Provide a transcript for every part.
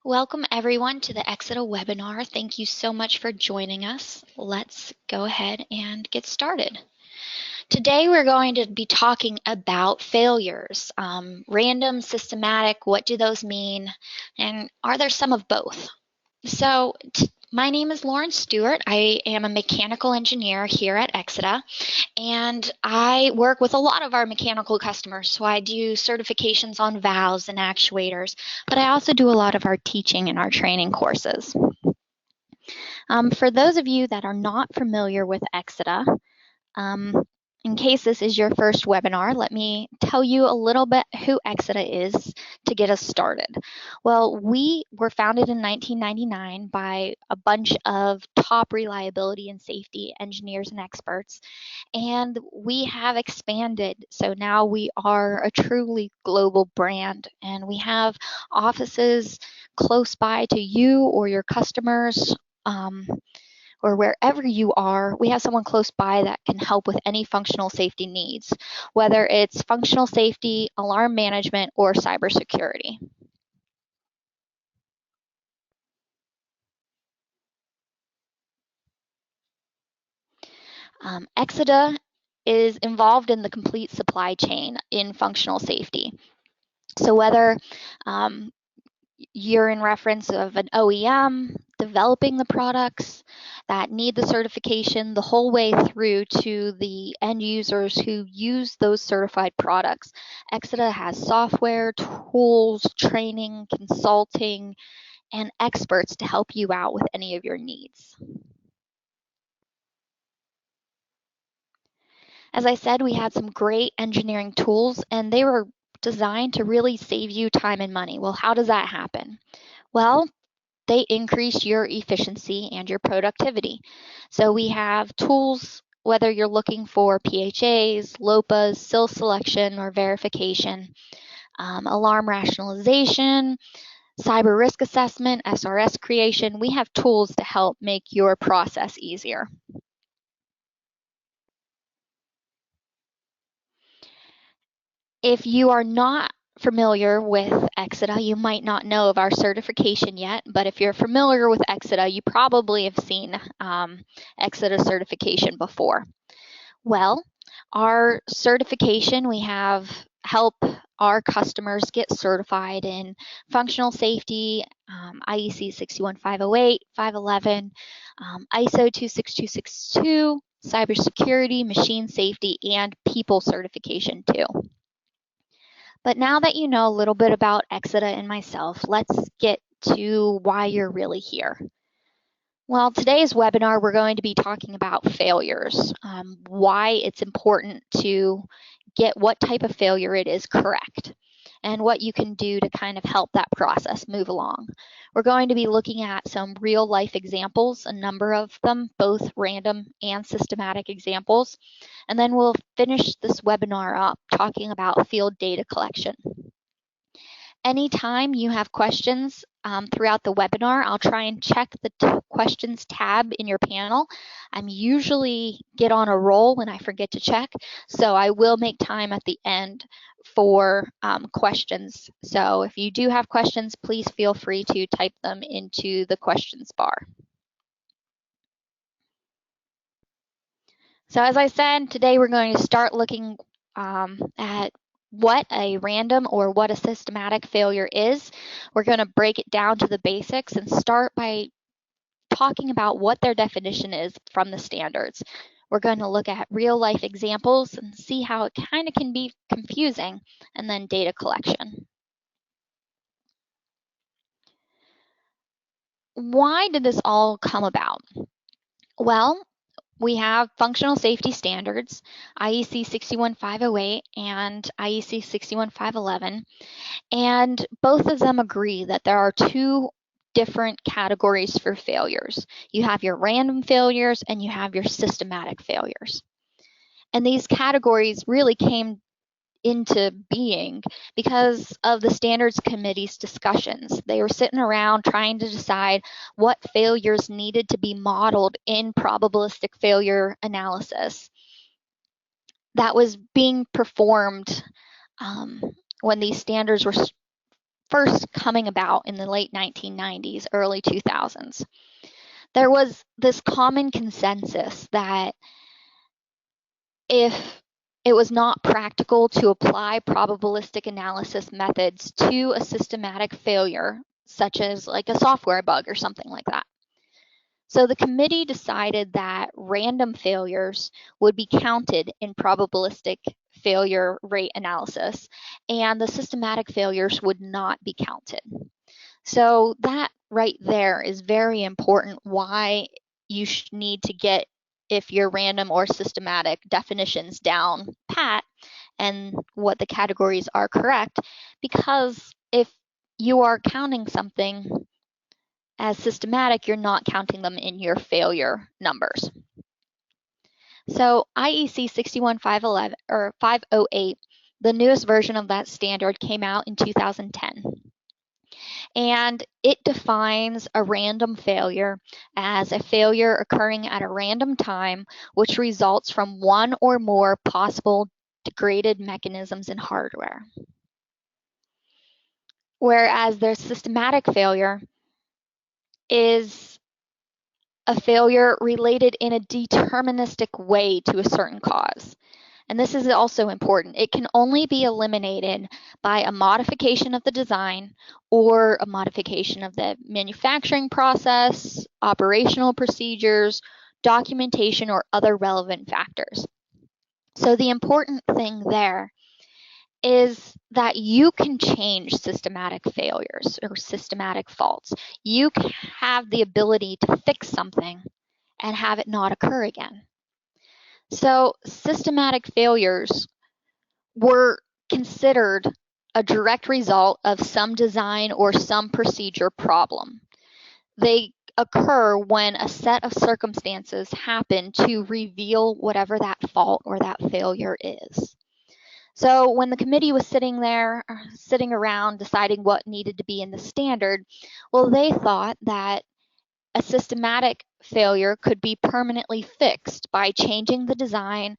Welcome everyone to the exida webinar. Thank you so much for joining us. Let's go ahead and get started. Today we're going to be talking about failures. Random, systematic, what do those mean? And are there some of both? So my name is Lauren Stewart. I am a mechanical engineer here at exida, and I work with a lot of our mechanical customers. So I do certifications on valves and actuators, but I also do a lot of our teaching and our training courses. For those of you that are not familiar with exida, in case this is your first webinar, let me tell you a little bit who exida is to get us started. Well, we were founded in 1999 by a bunch of top reliability and safety engineers and experts, and we have expanded. So now we are a truly global brand, and we have offices close by to you or your customers, or wherever you are. We have someone close by that can help with any functional safety needs, whether it's functional safety, alarm management, or cybersecurity. exida is involved in the complete supply chain in functional safety. So whether you're in reference of an OEM developing the products that need the certification the whole way through to the end users who use those certified products, exida has software, tools, training, consulting, and experts to help you out with any of your needs. As I said, we had some great engineering tools, and they were designed to really save you time and money. Well, how does that happen? Well, they increase your efficiency and your productivity. So we have tools, whether you're looking for PHAs, LOPAs, SIL selection or verification, alarm rationalization, cyber risk assessment, SRS creation. We have tools to help make your process easier. If you are not familiar with exida, you might not know of our certification yet, but if you're familiar with exida, you probably have seen exida certification before. Well, our certification, we have help our customers get certified in functional safety, IEC 61508, 511, ISO 26262, cybersecurity, machine safety, and people certification too. But now that you know a little bit about exida and myself, let's get to why you're really here. Well, today's webinar, we're going to be talking about failures, why it's important to get what type of failure it is correct, and what you can do to kind of help that process move along. We're going to be looking at some real life examples, a number of them, both random and systematic examples, and then we'll finish this webinar up talking about field data collection. Anytime you have questions throughout the webinar, I'll try and check the questions tab in your panel. I'm usually get on a roll when I forget to check, so I will make time at the end for questions. So if you do have questions, please feel free to type them into the questions bar. So as I said, today we're going to start looking at what a random or what a systematic failure is. We're going to break it down to the basics and start by talking about what their definition is from the standards. We're going to look at real life examples and see how it kind of can be confusing, and then data collection. Why did this all come about? Well, we have functional safety standards, IEC 61508 and IEC 61511, and both of them agree that there are two different categories for failures. You have your random failures and you have your systematic failures. And these categories really came into being because of the standards committee's discussions. They were sitting around trying to decide what failures needed to be modeled in probabilistic failure analysis that was being performed when these standards were first coming about in the late 1990s, early 2000s, there was this common consensus that if it was not practical to apply probabilistic analysis methods to a systematic failure, such as like a software bug or something like that. So the committee decided that random failures would be counted in probabilistic failure rate analysis, and the systematic failures would not be counted. So that right there is very important, why you need to get, if you're random or systematic, definitions down pat and what the categories are correct, because if you are counting something as systematic, you're not counting them in your failure numbers. So IEC 61511 or 508, the newest version of that standard, came out in 2010. And it defines a random failure as a failure occurring at a random time, which results from one or more possible degraded mechanisms in hardware. Whereas the systematic failure is a failure related in a deterministic way to a certain cause. And this is also important. It can only be eliminated by a modification of the design or a modification of the manufacturing process, operational procedures, documentation, or other relevant factors. So the important thing there is that you can change systematic failures or systematic faults. You have the ability to fix something and have it not occur again. So systematic failures were considered a direct result of some design or some procedure problem. They occur when a set of circumstances happen to reveal whatever that fault or that failure is. So when the committee was sitting around deciding what needed to be in the standard, well, they thought that a systematic failure could be permanently fixed by changing the design,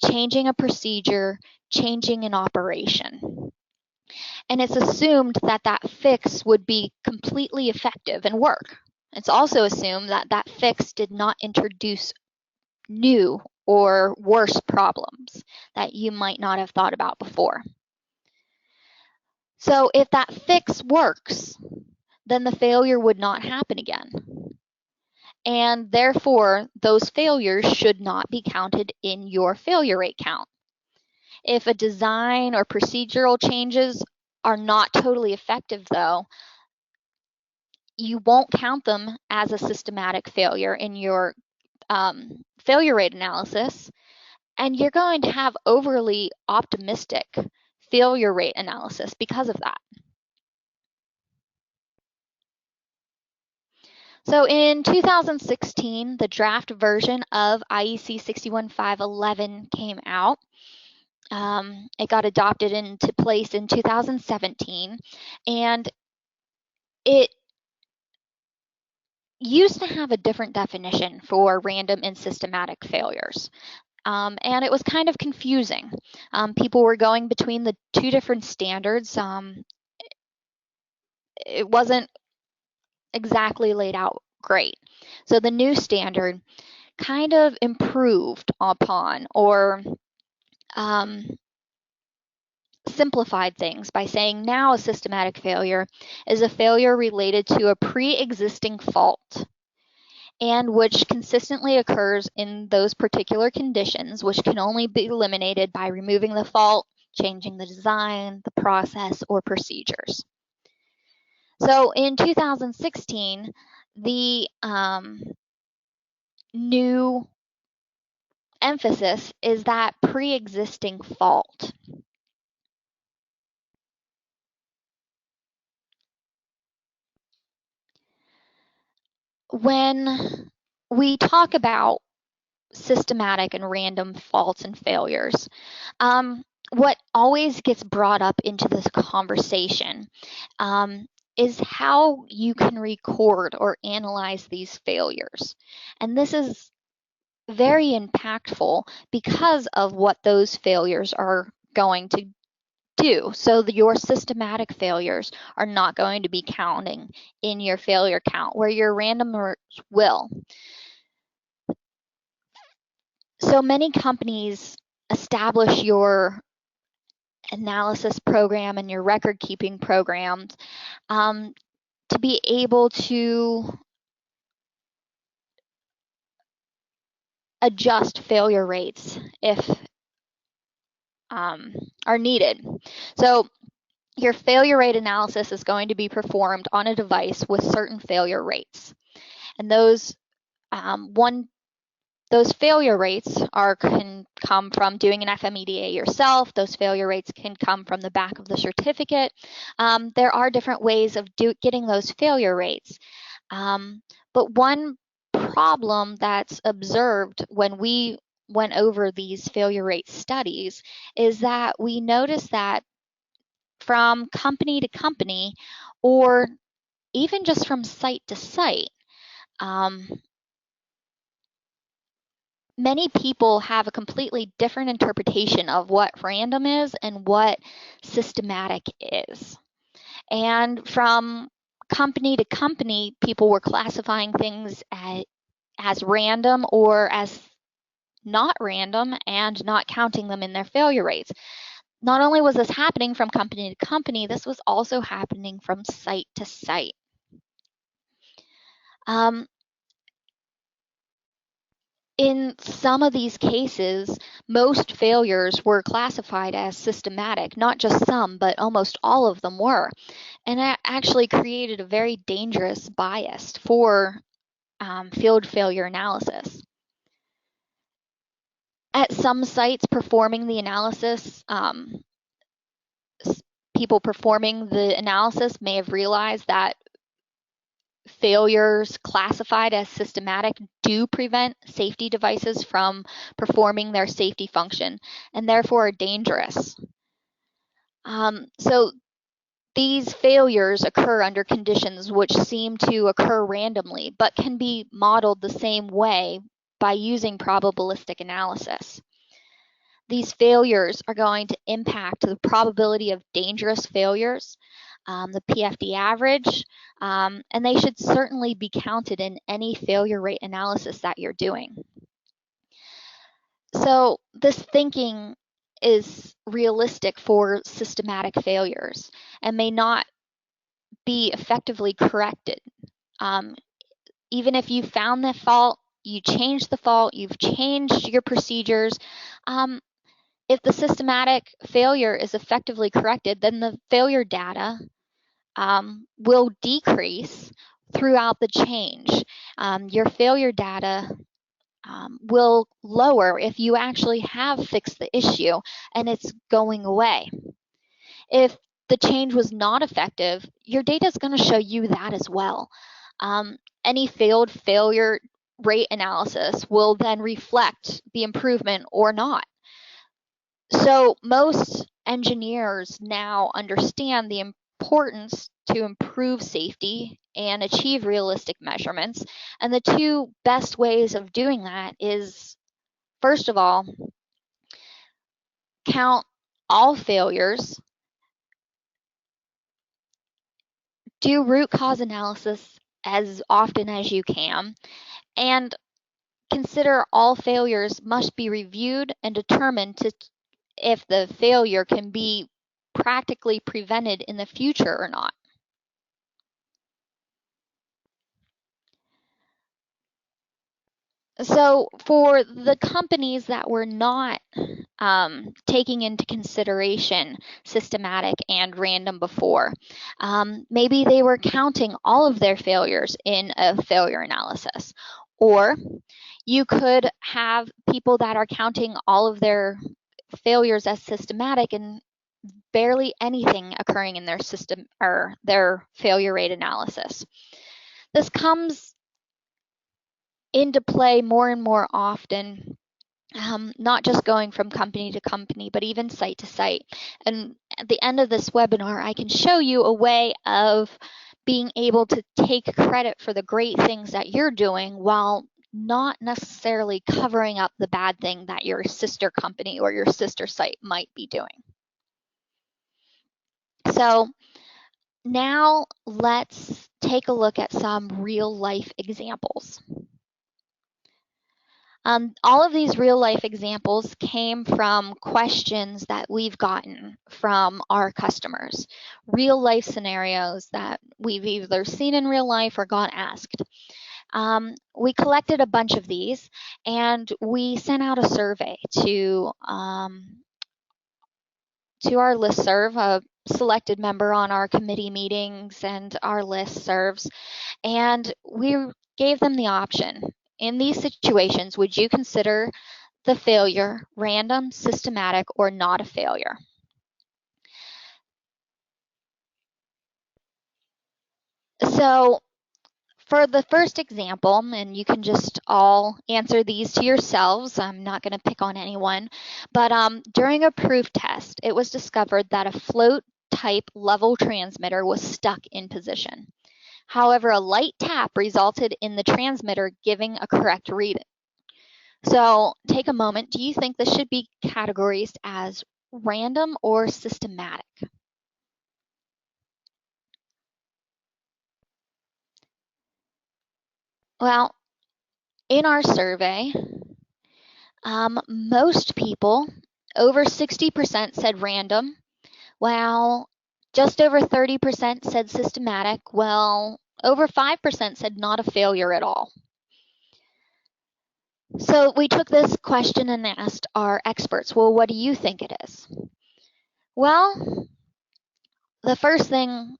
changing a procedure, changing an operation. And it's assumed that that fix would be completely effective and work. It's also assumed that that fix did not introduce new or worse problems that you might not have thought about before. So if that fix works, then the failure would not happen again. And therefore, those failures should not be counted in your failure rate count. If a design or procedural changes are not totally effective, though, you won't count them as a systematic failure in your failure rate analysis, and you're going to have overly optimistic failure rate analysis because of that. So in 2016, the draft version of IEC 61511 came out. It got adopted into place in 2017, and it used to have a different definition for random and systematic failures. And it was kind of confusing. People were going between the two different standards. It wasn't exactly laid out great. So the new standard kind of improved upon or simplified things by saying now a systematic failure is a failure related to a pre-existing fault and which consistently occurs in those particular conditions, which can only be eliminated by removing the fault, changing the design, the process, or procedures. So in 2016, the new emphasis is that pre-existing fault. When we talk about systematic and random faults and failures, what always gets brought up into this conversation is how you can record or analyze these failures. And this is very impactful because of what those failures are going to do. So your systematic failures are not going to be counting in your failure count, where your randomers will. So many companies establish your analysis program and your record keeping programs to be able to adjust failure rates if are needed. So your failure rate analysis is going to be performed on a device with certain failure rates. And those failure rates can come from doing an FMEDA yourself. Those failure rates can come from the back of the certificate. There are different ways of getting those failure rates. But one problem that's observed when we went over these failure rate studies is that we noticed that from company to company, or even just from site to site, many people have a completely different interpretation of what random is and what systematic is. And from company to company, people were classifying things as random or as not random and not counting them in their failure rates. Not only was this happening from company to company, this was also happening from site to site. In some of these cases, most failures were classified as systematic, not just some, but almost all of them were. And that actually created a very dangerous bias for field failure analysis. At some sites performing the analysis, people performing the analysis may have realized that failures classified as systematic do prevent safety devices from performing their safety function and therefore are dangerous. So these failures occur under conditions which seem to occur randomly, but can be modeled the same way by using probabilistic analysis. These failures are going to impact the probability of dangerous failures, the PFD average, and they should certainly be counted in any failure rate analysis that you're doing. So this thinking is realistic for systematic failures and may not be effectively corrected. Even if you found the fault, you changed the fault, you've changed your procedures, if the systematic failure is effectively corrected, then the failure data will decrease throughout the change. Your failure data will lower if you actually have fixed the issue and it's going away. If the change was not effective, your data is going to show you that as well. Any failed failure rate analysis will then reflect the improvement or not. So most engineers now understand the importance to improve safety and achieve realistic measurements. And the two best ways of doing that is, first of all, count all failures, do root cause analysis as often as you can, and consider all failures must be reviewed and determined if the failure can be practically prevented in the future or not. So for the companies that were not taking into consideration systematic and random before, maybe they were counting all of their failures in a failure analysis. Or you could have people that are counting all of their failures as systematic and barely anything occurring in their system or their failure rate analysis. This comes into play more and more often, not just going from company to company, but even site to site. And at the end of this webinar, I can show you a way of being able to take credit for the great things that you're doing while not necessarily covering up the bad thing that your sister company or your sister site might be doing. So now let's take a look at some real life examples. All of these real life examples came from questions that we've gotten from our customers, real life scenarios that we've either seen in real life or got asked. We collected a bunch of these and we sent out a survey to our listserv, a selected member on our committee meetings and our listservs, and we gave them the option. In these situations, would you consider the failure random, systematic, or not a failure? So for the first example, and you can just all answer these to yourselves, I'm not going to pick on anyone, but during a proof test, it was discovered that a float type level transmitter was stuck in position. However, a light tap resulted in the transmitter giving a correct reading. So take a moment. Do you think this should be categorized as random or systematic? Well, in our survey, most people, over 60% said random, while just over 30% said systematic, while over 5% said not a failure at all. So we took this question and asked our experts, well, what do you think it is? Well, the first thing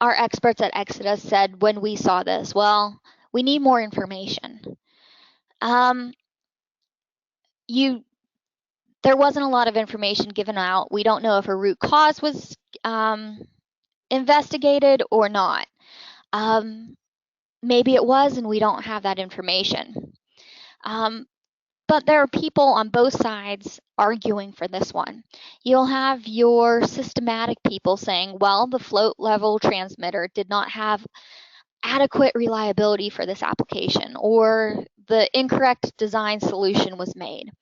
our experts at Exida said when we saw this, well, we need more information. There wasn't a lot of information given out. We don't know if a root cause was investigated or not. Maybe it was and we don't have that information. But there are people on both sides arguing for this one. You'll have your systematic people saying, well, the float level transmitter did not have adequate reliability for this application, or the incorrect design solution was made.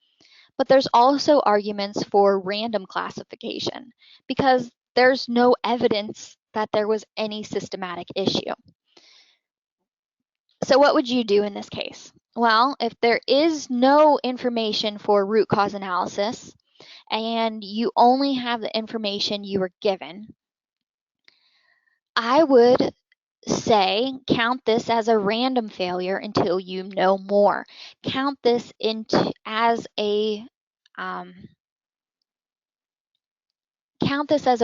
But there's also arguments for random classification because there's no evidence that there was any systematic issue. So what would you do in this case? Well, if there is no information for root cause analysis and you only have the information you were given, I would say count this as a random failure until you know more. Count this as a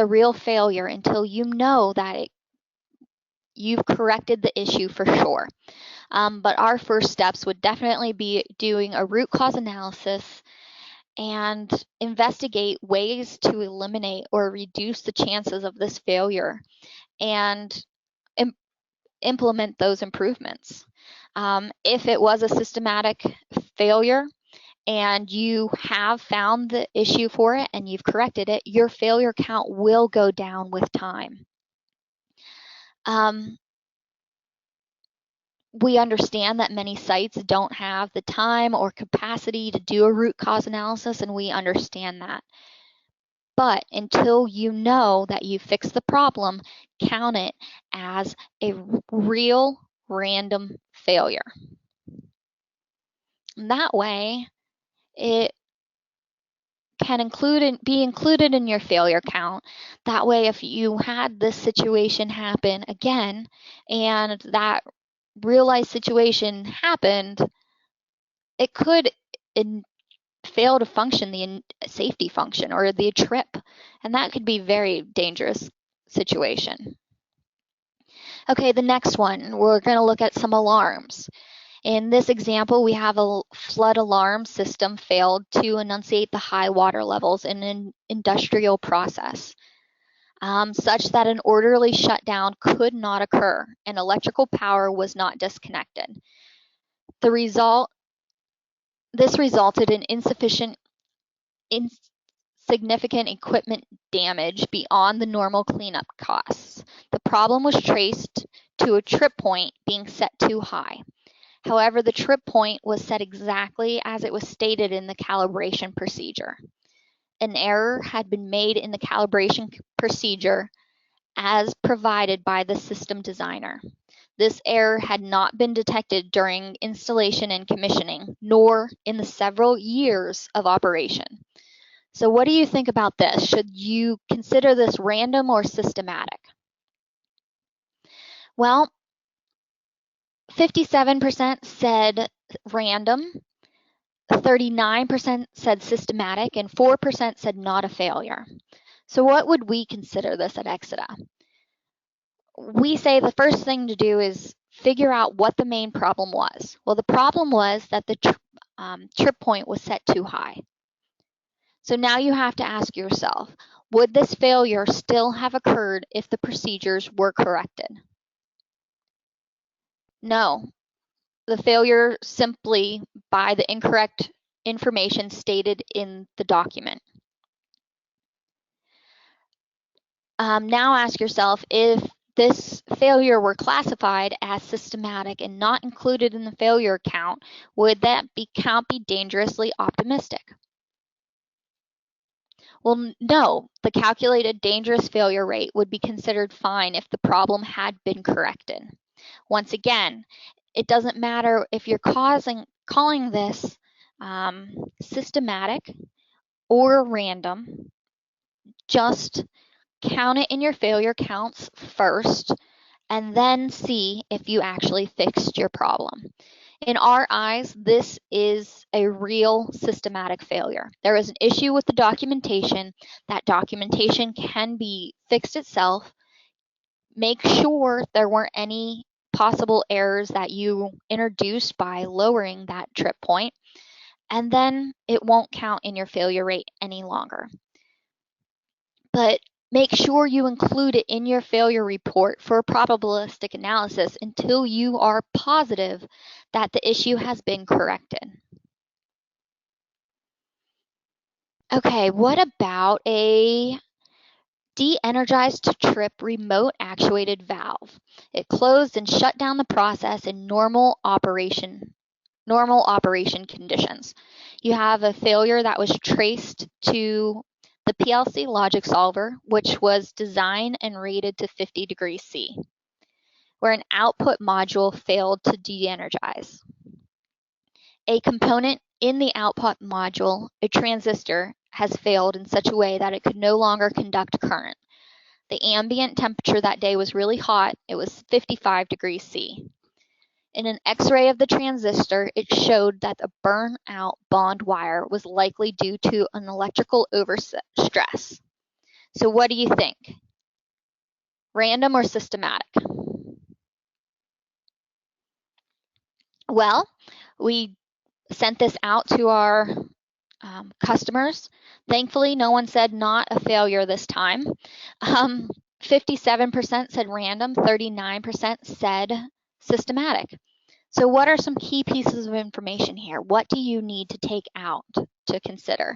real failure until you know that you've corrected the issue for sure. But our first steps would definitely be doing a root cause analysis and investigate ways to eliminate or reduce the chances of this failure and implement those improvements. If it was a systematic failure and you have found the issue for it and you've corrected it, your failure count will go down with time. We understand that many sites don't have the time or capacity to do a root cause analysis, and we understand that. But until you know that you fixed the problem, count it as a real random failure. And that way, it can be included in your failure count. That way, if you had this situation happen again and that real life situation happened, it could fail to function the safety function or the trip, and that could be a very dangerous situation. Okay, the next one, we're going to look at some alarms. In this example, we have a flood alarm system failed to enunciate the high water levels in an industrial process, such that an orderly shutdown could not occur and electrical power was not disconnected. This resulted in insignificant equipment damage beyond the normal cleanup costs. The problem was traced to a trip point being set too high. However, the trip point was set exactly as it was stated in the calibration procedure. an error had been made in the calibration procedure as provided by the system designer. This error had not been detected during installation and commissioning, nor in the several years of operation. So what do you think about this? Should you consider this random or systematic? Well, 57% said random, 39% said systematic, and 4% said not a failure. So what would we consider this at exida? We say the first thing to do is figure out what the main problem was. Well, the problem was that the trip point was set too high. So now you have to ask yourself, would this failure still have occurred if the procedures were corrected? No. The failure simply by the incorrect information stated in the document. Now ask yourself, if this failure were classified as systematic and not included in the failure count, would that count be dangerously optimistic? Well, no. The calculated dangerous failure rate would be considered fine if the problem had been corrected. Once again, it doesn't matter if you're calling this systematic or random. Just count it in your failure counts first and then see if you actually fixed your problem. In our eyes, this is a real systematic failure. There is an issue with the documentation. That documentation can be fixed itself. Make sure there weren't any possible errors that you introduced by lowering that trip point, and then it won't count in your failure rate any longer. But make sure you include it in your failure report for a probabilistic analysis until you are positive that the issue has been corrected. Okay, what about a de-energized trip remote actuated valve? It closed and shut down the process in normal operation conditions. You have a failure that was traced to the PLC logic solver, which was designed and rated to 50 degrees C, where an output module failed to de-energize. A component in the output module, a transistor, has failed in such a way that it could no longer conduct current. The ambient temperature that day was really hot. It was 55 degrees C. In an X-ray of the transistor, it showed that the burnout bond wire was likely due to an electrical overstress. So what do you think? Random or systematic? Well, we sent this out to our customers. Thankfully, no one said not a failure this time. 57% said random, 39% said systematic. So what are some key pieces of information here? What do you need to take out to consider?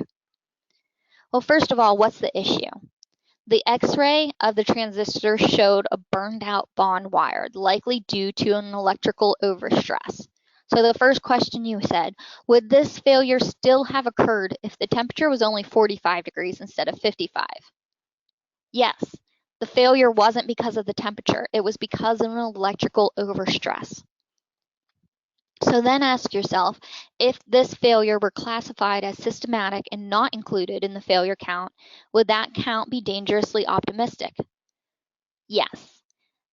Well, first of all, what's the issue? The X-ray of the transistor showed a burned out bond wire, likely due to an electrical overstress. So the first question you said, would this failure still have occurred if the temperature was only 45 degrees instead of 55? Yes, the failure wasn't because of the temperature. It was because of an electrical overstress. So then ask yourself, if this failure were classified as systematic and not included in the failure count, would that count be dangerously optimistic? Yes.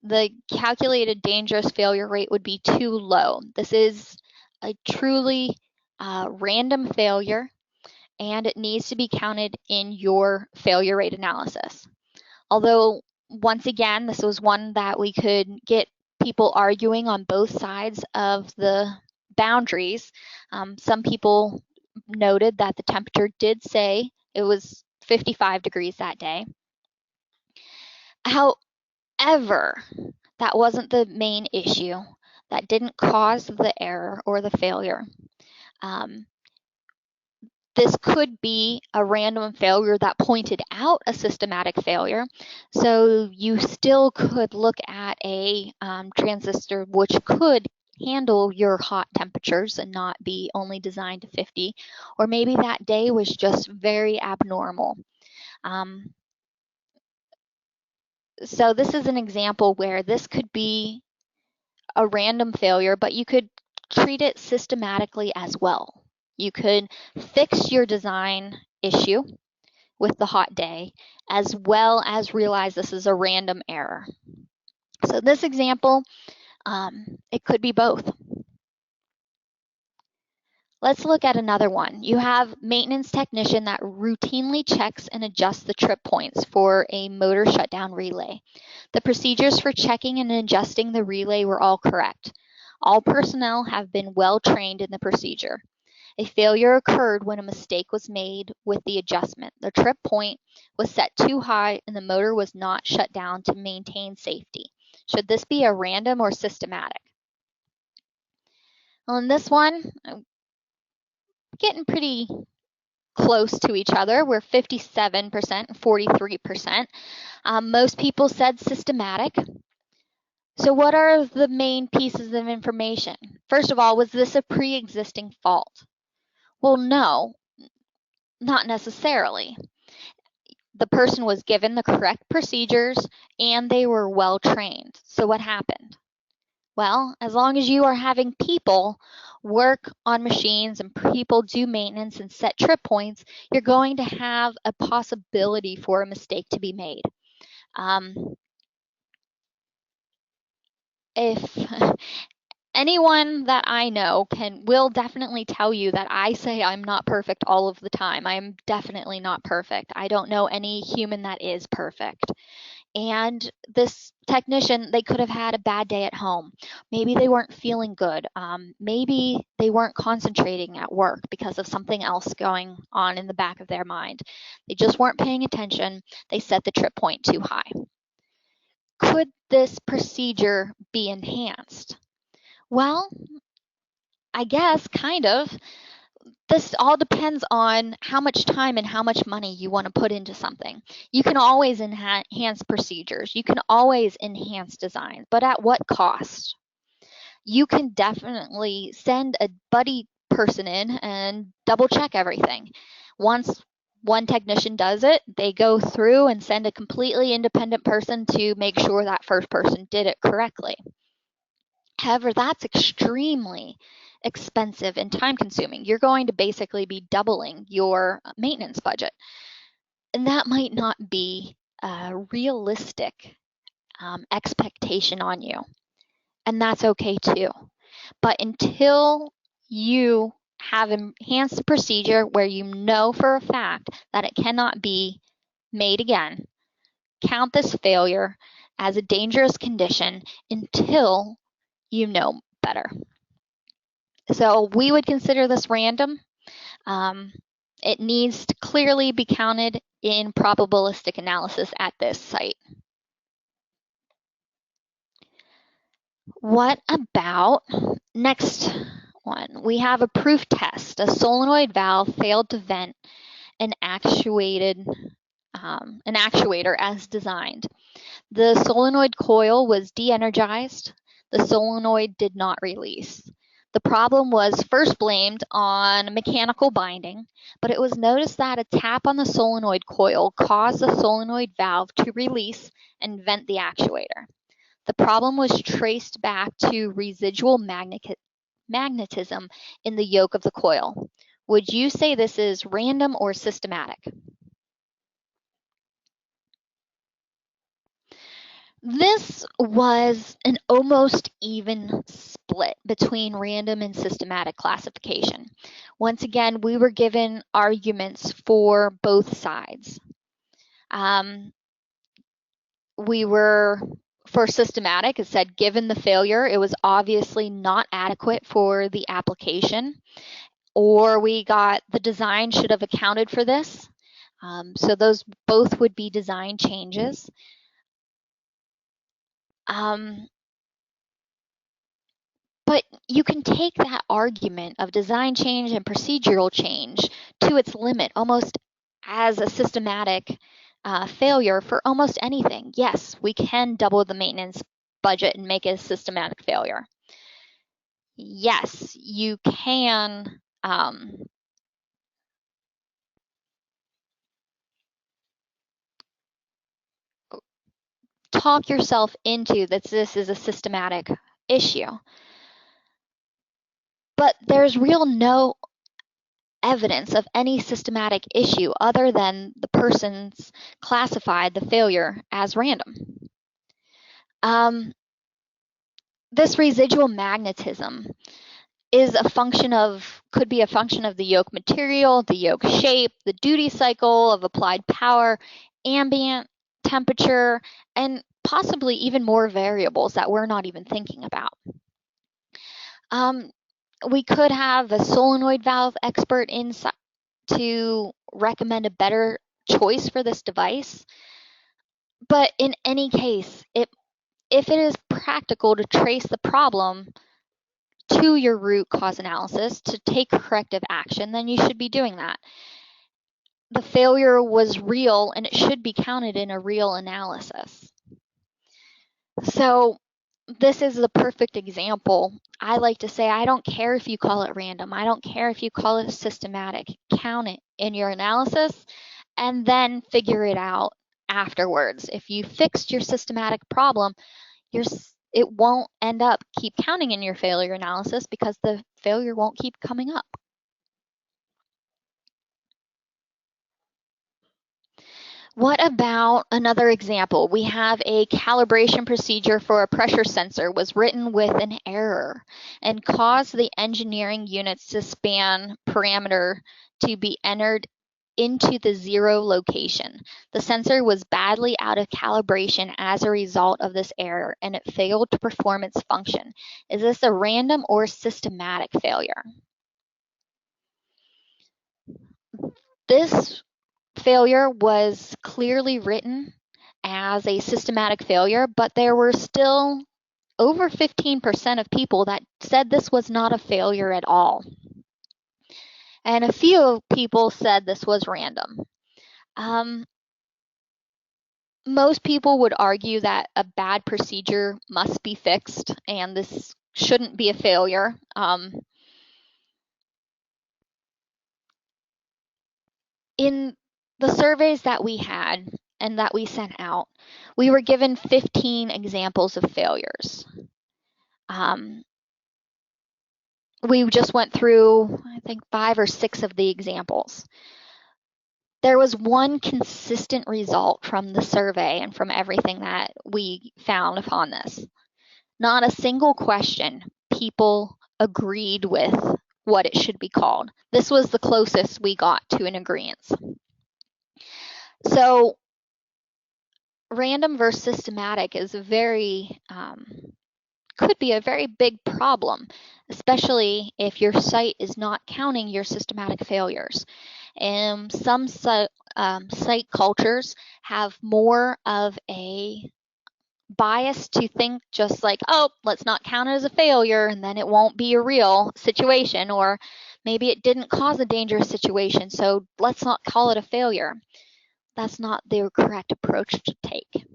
The calculated dangerous failure rate would be too low. This is a truly random failure, and it needs to be counted in your failure rate analysis. Although, once again, this was one that we could get people arguing on both sides of the boundaries. Some people noted that the temperature did say it was 55 degrees that day. However, that wasn't the main issue. That didn't cause the error or the failure. This could be a random failure that pointed out a systematic failure. So you still could look at a transistor which could handle your hot temperatures and not be only designed to 50, or maybe that day was just very abnormal. So this is an example where this could be a random failure, but you could treat it systematically as well. You could fix your design issue with the hot day, as well as realize this is a random error. So this example, it could be both. Let's look at another one. You have maintenance technician that routinely checks and adjusts the trip points for a motor shutdown relay. The procedures for checking and adjusting the relay were all correct. All personnel have been well trained in the procedure. A failure occurred when a mistake was made with the adjustment. The trip point was set too high and the motor was not shut down to maintain safety. Should this be a random or systematic? Well, in this one, I'm getting pretty close to each other. We're 57% and 43%. Most people said systematic. So what are the main pieces of information? First of all, was this a pre-existing fault? Well, no, not necessarily. The person was given the correct procedures and they were well trained. So what happened? Well, as long as you are having people work on machines and people do maintenance and set trip points, you're going to have a possibility for a mistake to be made. If anyone that I know will definitely tell you that I say I'm not perfect all of the time. I'm definitely not perfect. I don't know any human that is perfect. And this technician, they could have had a bad day at home. Maybe they weren't feeling good. Maybe they weren't concentrating at work because of something else going on in the back of their mind. They just weren't paying attention. They set the trip point too high. Could this procedure be enhanced? Well, I guess kind of. This all depends on how much time and how much money you want to put into something. You can always enhance procedures. You can always enhance designs, but at what cost? You can definitely send a buddy person in and double check everything. Once one technician does it, they go through and send a completely independent person to make sure that first person did it correctly. However, that's extremely expensive and time consuming. You're going to basically be doubling your maintenance budget. And that might not be a realistic expectation on you. And that's okay too. But until you have enhanced the procedure where you know for a fact that it cannot be made again, count this failure as a dangerous condition until you know better. So we would consider this random. It needs to clearly be counted in probabilistic analysis at this site. What about next one? We have a proof test. A solenoid valve failed to vent an actuator as designed. The solenoid coil was de-energized. The solenoid did not release. The problem was first blamed on mechanical binding, but it was noticed that a tap on the solenoid coil caused the solenoid valve to release and vent the actuator. The problem was traced back to residual magnetism in the yoke of the coil. Would you say this is random or systematic? This was an almost even split between random and systematic classification. Once again, we were given arguments for both sides. For systematic, it said given the failure, it was obviously not adequate for the application, or we got the design should have accounted for this. So those both would be design changes. But you can take that argument of design change and procedural change to its limit, almost as a systematic failure for almost anything. Yes, we can double the maintenance budget and make it a systematic failure. yes, you can talk yourself into that this is a systematic issue. But there's no evidence of any systematic issue other than the person's classified the failure as random. This residual magnetism is a function of, could be a function of the yoke material, the yoke shape, the duty cycle of applied power, ambient temperature, and possibly even more variables that we're not even thinking about. We could have a solenoid valve expert in to recommend a better choice for this device. But in any case, if it is practical to trace the problem to your root cause analysis to take corrective action, then you should be doing that. The failure was real and it should be counted in a real analysis. So this is the perfect example. I like to say, I don't care if you call it random. I don't care if you call it systematic. Count it in your analysis and then figure it out afterwards. If you fixed your systematic problem, it won't end up keep counting in your failure analysis because the failure won't keep coming up. What about another example? We have a calibration procedure for a pressure sensor was written with an error and caused the engineering units to span parameter to be entered into the 0 location. The sensor was badly out of calibration as a result of this error and it failed to perform its function. Is this a random or systematic failure? This failure was clearly written as a systematic failure, but there were still over 15% of people that said this was not a failure at all. And a few people said this was random. Most people would argue that a bad procedure must be fixed and this shouldn't be a failure. In the surveys that we had and that we sent out, we were given 15 examples of failures. We just went through, I think, 5 or 6 of the examples. There was one consistent result from the survey and from everything that we found upon this. Not a single question people agreed with what it should be called. This was the closest we got to an agreement. So random versus systematic is could be a very big problem, especially if your site is not counting your systematic failures. Some site cultures have more of a bias to think just like, oh, let's not count it as a failure and then it won't be a real situation, or maybe it didn't cause a dangerous situation, so let's not call it a failure. That's not the correct approach to take.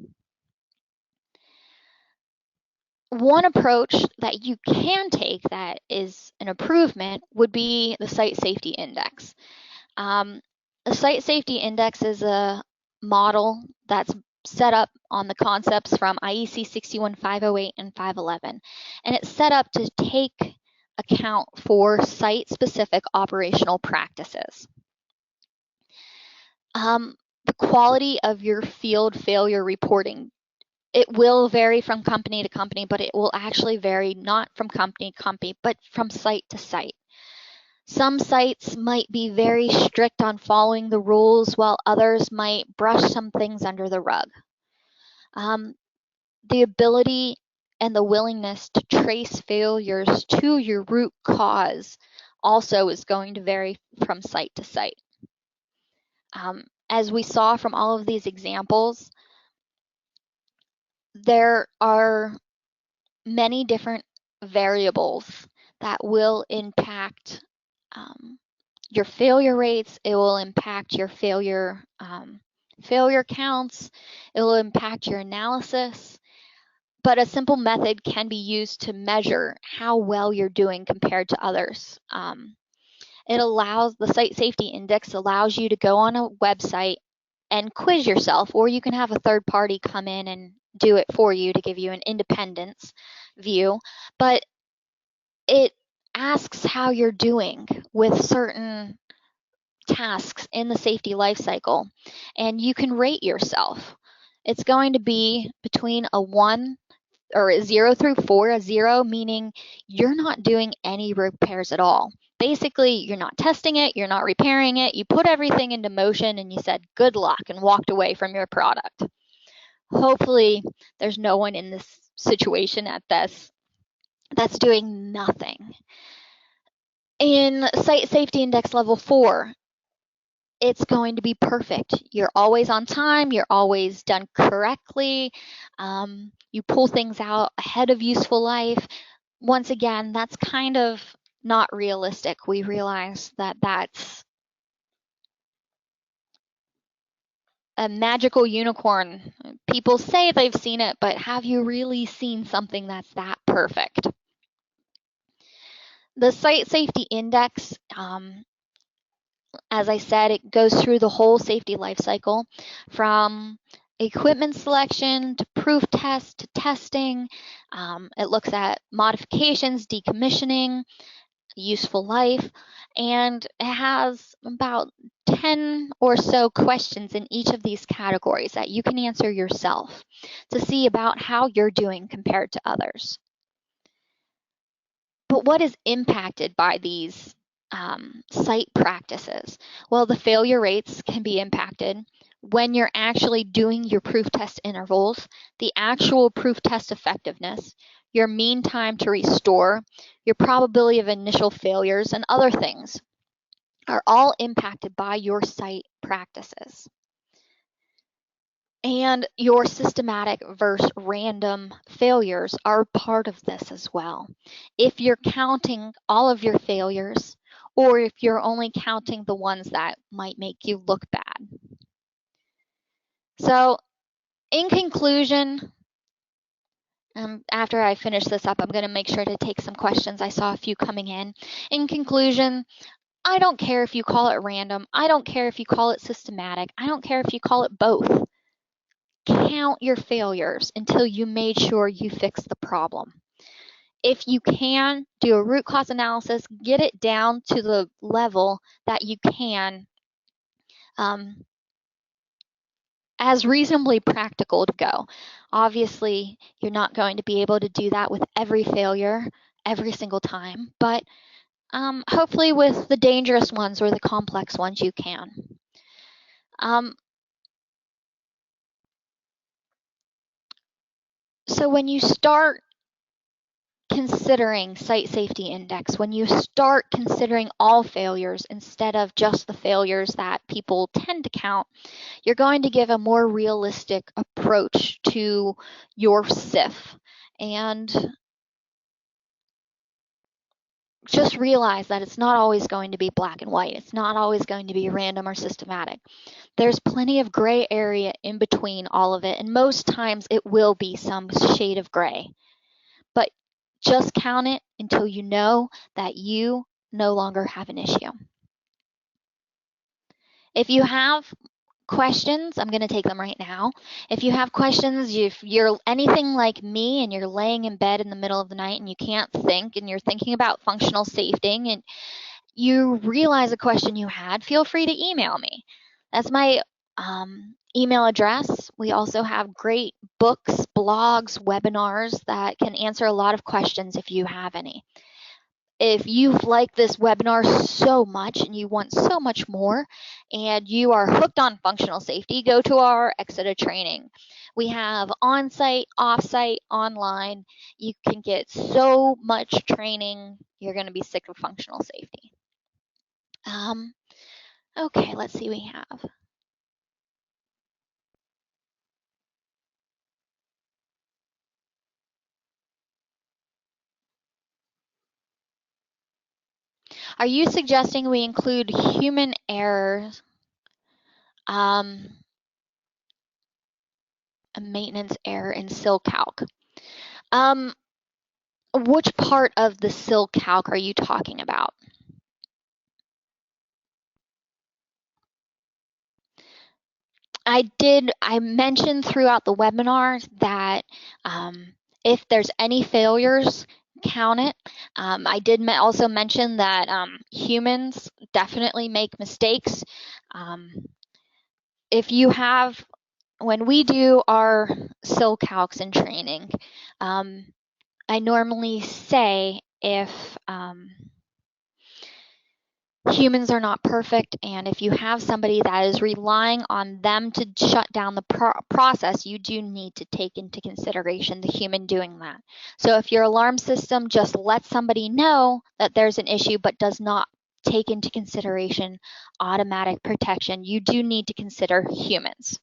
One approach that you can take that is an improvement would be the Site Safety Index. The Site Safety Index is a model that's set up on the concepts from IEC 61508 and 511, and it's set up to take account for site-specific operational practices. The quality of your field failure reporting, it will vary from company to company, but it will actually vary not from company to company, but from site to site. Some sites might be very strict on following the rules, while others might brush some things under the rug. The ability and the willingness to trace failures to your root cause also is going to vary from site to site. As we saw from all of these examples, there are many different variables that will impact your failure rates. It will impact your failure counts. It will impact your analysis. but a simple method can be used to measure how well you're doing compared to others. It allows, the Site Safety Index allows you to go on a website and quiz yourself, or you can have a third party come in and do it for you to give you an independence view. But it asks how you're doing with certain tasks in the safety life cycle, and you can rate yourself. It's going to be between a 1 or a 0 through 4, a 0 meaning you're not doing any repairs at all. Basically, you're not testing it, you're not repairing it, you put everything into motion and you said good luck and walked away from your product. Hopefully, there's no one in this situation at this that's doing nothing. In Site Safety Index level 4, it's going to be perfect. You're always on time, you're always done correctly, you pull things out ahead of useful life. Once again, that's kind of not realistic. We realize that that's a magical unicorn. People say they've seen it, but have you really seen something that's that perfect? The Site Safety Index, as I said, it goes through the whole safety life cycle, from equipment selection to proof test to testing. It looks at modifications, decommissioning, useful life, and it has about 10 or so questions in each of these categories that you can answer yourself to see about how you're doing compared to others. But what is impacted by these site practices? Well, the failure rates can be impacted when you're actually doing your proof test intervals, the actual proof test effectiveness, your mean time to restore, your probability of initial failures, and other things are all impacted by your site practices. And your systematic versus random failures are part of this as well. If you're counting all of your failures, or if you're only counting the ones that might make you look bad. So, in conclusion, after I finish this up, I'm going to make sure to take some questions. I saw a few coming in. In conclusion, I don't care if you call it random. I don't care if you call it systematic. I don't care if you call it both. Count your failures until you made sure you fixed the problem. If you can, do a root cause analysis, get it down to the level that you can, as reasonably practical to go. Obviously, you're not going to be able to do that with every failure every single time, but hopefully with the dangerous ones or the complex ones you can. So when you start considering Site Safety Index, when you start considering all failures instead of just the failures that people tend to count, you're going to give a more realistic approach to your SIF. And just realize that it's not always going to be black and white. It's not always going to be random or systematic. There's plenty of gray area in between all of it, and most times it will be some shade of gray. But just count it until you know that you no longer have an issue. If you have questions, I'm going to take them right now. If you have questions, if you're anything like me and you're laying in bed in the middle of the night and you can't think and you're thinking about functional safety and you realize a question you had, feel free to email me. That's my email address. We also have great books, blogs, webinars that can answer a lot of questions if you have any. If you've liked this webinar so much and you want so much more and you are hooked on functional safety, go to our exida training. We have on-site, off-site, online. You can get so much training, you're going to be sick of functional safety. Okay, let's see what we have. Are you suggesting we include human errors, a maintenance error in SIL calc? Which part of the SIL calc are you talking about? I mentioned throughout the webinar that if there's any failures, count it. I did also mention that humans definitely make mistakes. If you have, when we do our SIL calcs in training, I normally say if humans are not perfect, and if you have somebody that is relying on them to shut down the process, you do need to take into consideration the human doing that. So if your alarm system just lets somebody know that there's an issue but does not take into consideration automatic protection, you do need to consider humans.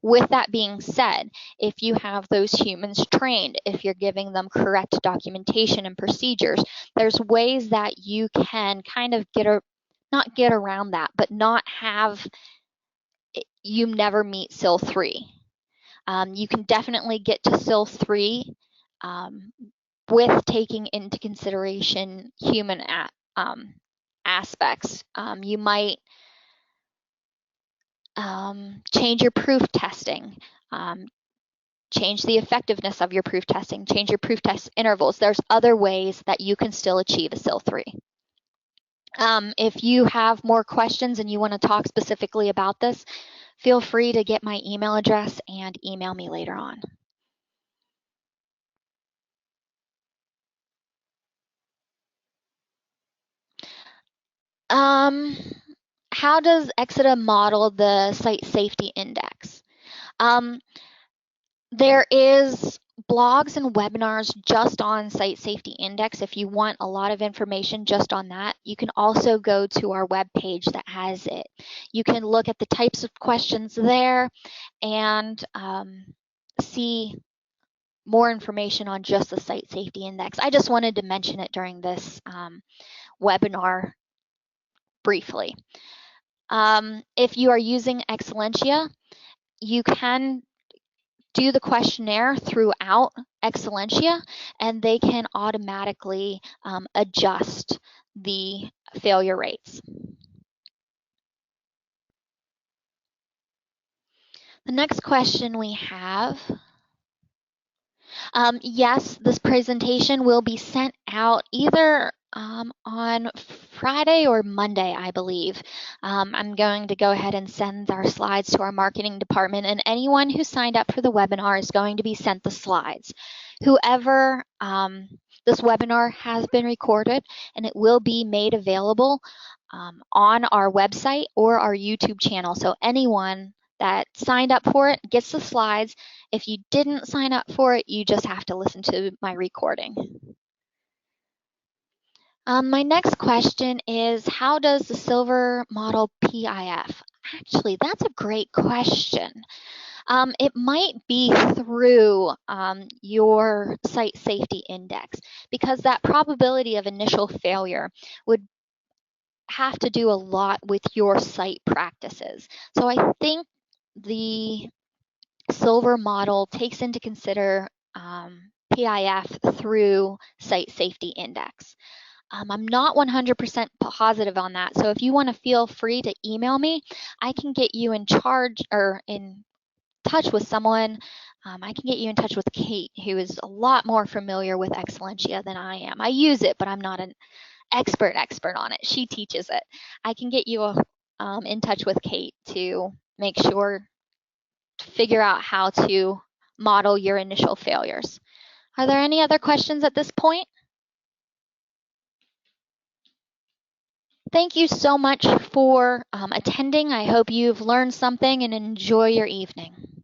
With that being said, if you have those humans trained, if you're giving them correct documentation and procedures, there's ways that you can kind of not get around that, but not have you never meet SIL 3. You can definitely get to SIL 3 with taking into consideration human aspects. You might change your proof testing, change the effectiveness of your proof testing, change your proof test intervals. There's other ways that you can still achieve a SIL 3. If you have more questions and you want to talk specifically about this, feel free to get my email address and email me later on. How does exida model the site safety index? There is blogs and webinars just on site safety index. If you want a lot of information just on that, you can also go to our webpage that has it. You can look at the types of questions there and see more information on just the site safety index. I just wanted to mention it during this webinar briefly. If you are using Excelentia, you can do the questionnaire throughout Excelentia, and they can automatically adjust the failure rates. The next question we have, yes, this presentation will be sent out either on Friday or Monday, I believe. I'm going to go ahead and send our slides to our marketing department, and anyone who signed up for the webinar is going to be sent the slides. Whoever, this webinar has been recorded and it will be made available on our website or our YouTube channel. So anyone that signed up for it gets the slides. If you didn't sign up for it, you just have to listen to my recording. My next question is, how does the silver model PIF? Actually, that's a great question. It might be through your site safety index, because that probability of initial failure would have to do a lot with your site practices. So I think the silver model takes into consider PIF through site safety index. I'm not 100% positive on that. So if you want to, feel free to email me. I can get you in charge or in touch with someone. I can get you in touch with Kate, who is a lot more familiar with Excelentia than I am. I use it, but I'm not an expert on it. She teaches it. I can get you in touch with Kate to make sure to figure out how to model your initial failures. Are there any other questions at this point? Thank you so much for attending. I hope you've learned something and enjoy your evening.